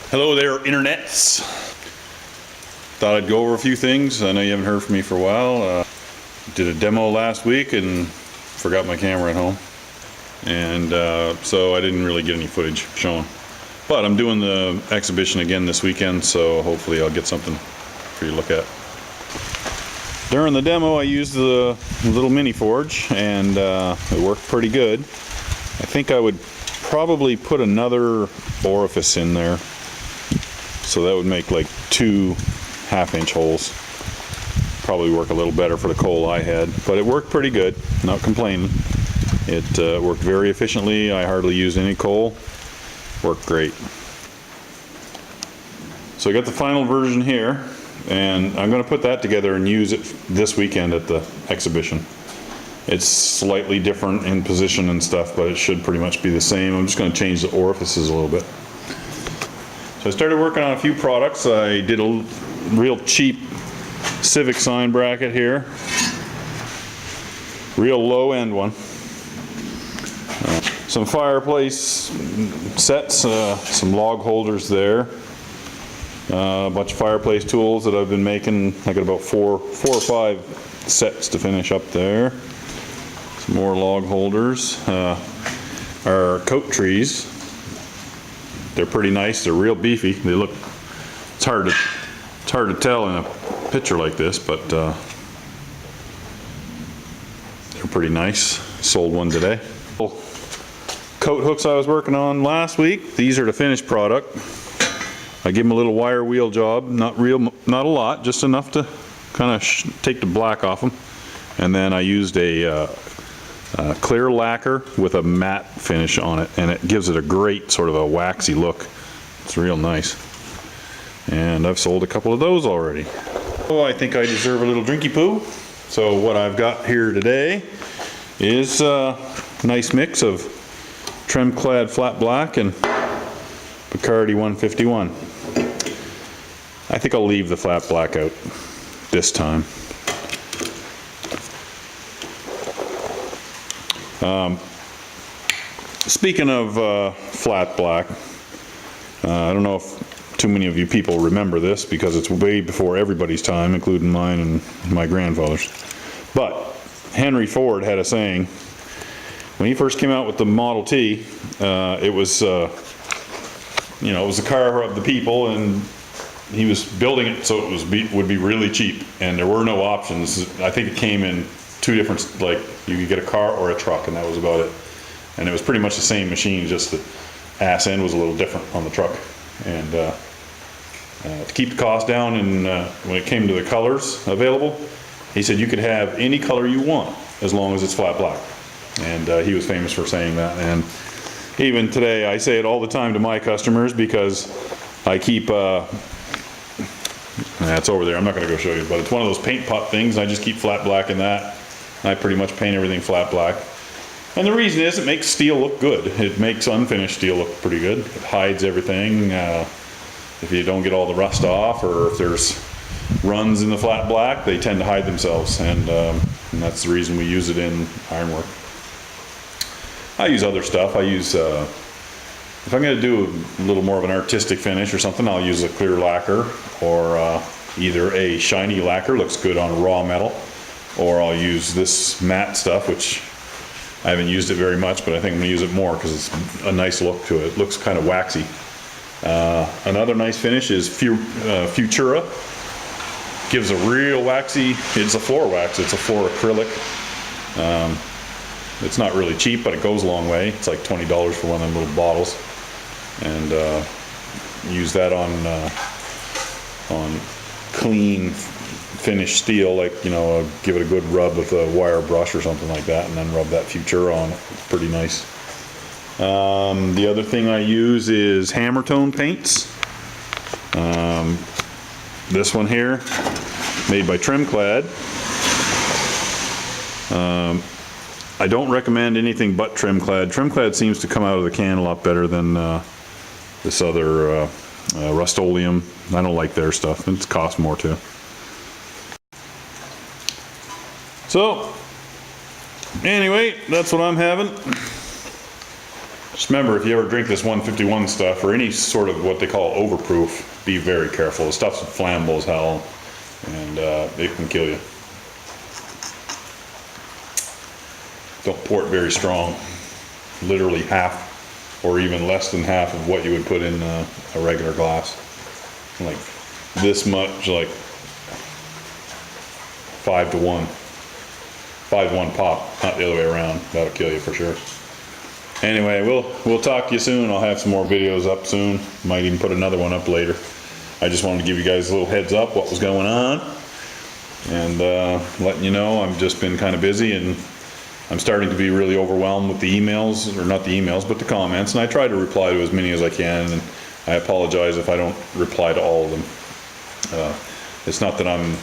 Hello there, internets. Thought I'd go over a few things. I know you haven't heard from me for a while. Did a demo last week and forgot my camera at home. And so I didn't really get any footage showing. But I'm doing the exhibition again this weekend, so hopefully I'll get something for you to look at. During the demo I used the little mini forge and it worked pretty good. I think I would probably put another orifice in there. So that would make like 2 half-inch holes. Probably work a little better for the coal I had, but it worked pretty good, not complaining. It worked very efficiently. I hardly used any coal. Worked great. So I got the final version here, and I'm going to put that together and use it this weekend at the exhibition. It's slightly different in position and stuff, but it should pretty much be the same. I'm just going to change the orifices a little bit. So I started working on a few products. I did a real cheap Civic sign bracket here. Real low end one. Some fireplace sets, some log holders there. A bunch of fireplace tools that I've been making. I got about four or five sets to finish up there. Some more log holders. Our coat trees. They're pretty nice. They're real beefy. They look. It's hard to tell in a picture like this, but they're pretty nice. Sold one today. Coat hooks I was working on last week. These are the finished product. I give them a little wire wheel job. Not a lot, just enough to kind of take the black off them. And then I used a clear lacquer with a matte finish on it, and it gives it a great sort of a waxy look. It's real nice. And I've sold a couple of those already. Oh, I think I deserve a little drinky poo. So what I've got here today is a nice mix of Tremclad Flat Black and Bacardi 151. I think I'll leave the Flat Black out this time. Speaking of Flat Black, I don't know if too many of you people remember this because it's way before everybody's time, including mine and my grandfather's. But Henry Ford had a saying, when he first came out with the Model T, it was, it was the car of the people, and he was building it so it would be really cheap, and there were no options. I think it came in 2 different, like you could get a car or a truck, and that was about it. And it was pretty much the same machine, just the ass end was a little different on the truck. And to keep the cost down, and when it came to the colors available, he said you could have any color you want as long as it's flat black. And he was famous for saying that. And even today, I say it all the time to my customers because I keep, it's over there, I'm not going to go show you, but it's one of those paint pot things. I just keep flat black in that. I pretty much paint everything flat black. And the reason is it makes steel look good. It makes unfinished steel look pretty good. It hides everything. If you don't get all the rust off, or if there's runs in the flat black, they tend to hide themselves. And that's the reason we use it in ironwork. I use other stuff. I use, if I'm going to do a little more of an artistic finish or something, I'll use a clear lacquer, or either a shiny lacquer, looks good on raw metal, or I'll use this matte stuff, which I haven't used it very much, but I think I'm going to use it more because it's a nice look to it. It looks kind of waxy. Another nice finish is Futura. Gives a real waxy, it's a floor wax, it's a floor acrylic. It's not really cheap, but it goes a long way. It's like $20 for one of them little bottles. And use that on clean finished steel, like, give it a good rub with a wire brush or something like that, and then rub that Futura on it. It's pretty nice. The other thing I use is hammer tone paints. This one here, made by Tremclad. I don't recommend anything but Tremclad. Tremclad seems to come out of the can a lot better than this other Rust-Oleum. I don't like their stuff. It costs more too. So, anyway, that's what I'm having. Just remember, if you ever drink this 151 stuff or any sort of what they call overproof, be very careful. The stuff's flammable as hell, and it can kill you. Don't pour it very strong. Literally half or even less than half of what you would put in a regular glass. Like this much, like 5 to 1. 5 to 1 pop, not the other way around. That'll kill you for sure. Anyway, we'll talk to you soon. I'll have some more videos up soon. Might even put another one up later. I just wanted to give you guys a little heads up what was going on, and letting you know I've just been kind of busy, and I'm starting to be really overwhelmed with the emails, or not the emails, but the comments, and I try to reply to as many as I can, and I apologize if I don't reply to all of them. It's not that I'm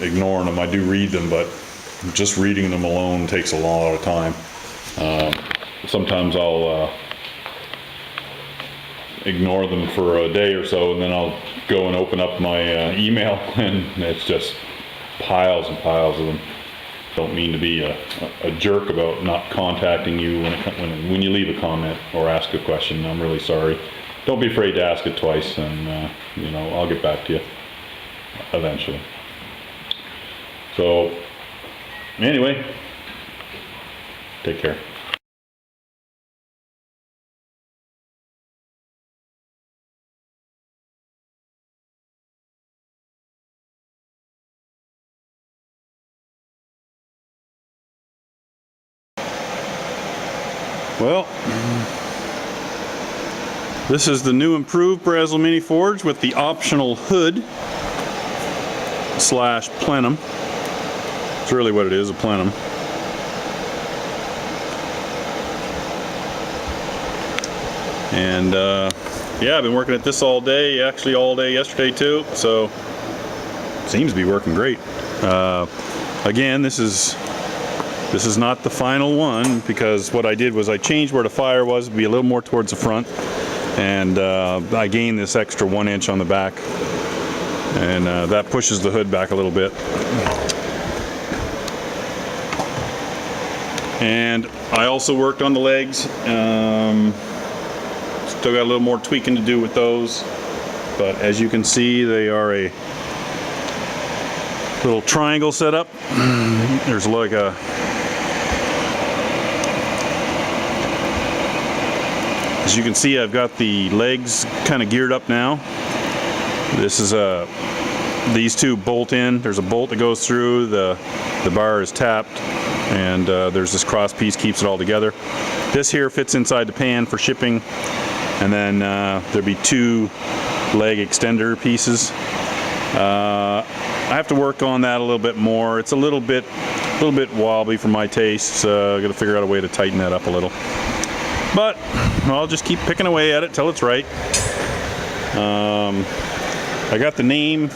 ignoring them. I do read them, but just reading them alone takes a lot of time. Sometimes I'll ignore them for a day or so, and then I'll go and open up my email, and it's just piles and piles of them. Don't mean to be a jerk about not contacting you when you leave a comment or ask a question. I'm really sorry. Don't be afraid to ask it twice, and you know, I'll get back to you eventually. So anyway, take care. Well, this is the new improved Bresl Mini Forge with the optional hood slash plenum. It's really what it is, a plenum. And yeah, I've been working at this all day, actually all day yesterday too, so seems to be working great. Again, this is not the final one, because what I did was I changed where the fire was to be a little more towards the front, and I gained this extra 1 inch on the back, and that pushes the hood back a little bit. And I also worked on the legs. Still got a little more tweaking to do with those, but as you can see, they are a little triangle setup. There's like a as you can see, I've got the legs kind of geared up now. This is these two bolt in. There's a bolt that goes through. The bar is tapped, and there's this cross piece keeps it all together. This here fits inside the pan for shipping, and then there'll be 2 leg extender pieces. I have to work on that a little bit more. It's a little bit wobbly for my tastes. I got to figure out a way to tighten that up a little. But I'll just keep picking away at it till it's right. I got the name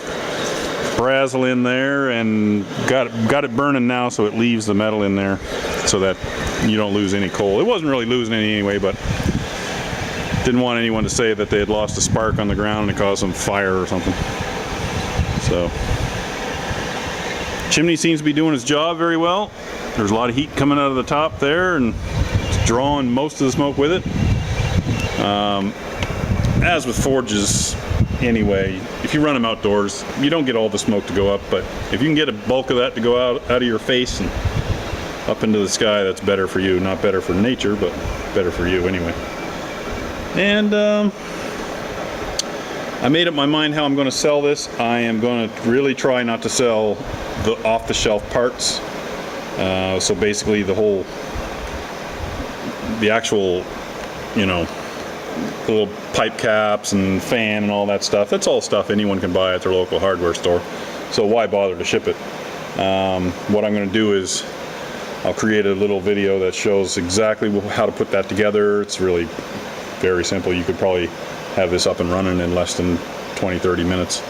Bresl in there, and got it burning now, so it leaves the metal in there so that you don't lose any coal. It wasn't really losing any anyway, but didn't want anyone to say that they had lost a spark on the ground and it caused some fire or something. So chimney seems to be doing its job very well. There's a lot of heat coming out of the top there, and it's drawing most of the smoke with it. As with forges anyway, if you run them outdoors, you don't get all the smoke to go up, but if you can get a bulk of that to go out of your face and up into the sky, that's better for you. Not better for nature, but better for you anyway. And I made up my mind how I'm going to sell this. I am going to really try not to sell the off-the-shelf parts. So basically the actual, you know, the little pipe caps and fan and all that stuff, that's all stuff anyone can buy at their local hardware store. So why bother to ship it? What I'm going to do is I'll create a little video that shows exactly how to put that together. It's really very simple. You could probably have this up and running in less than 20-30 minutes.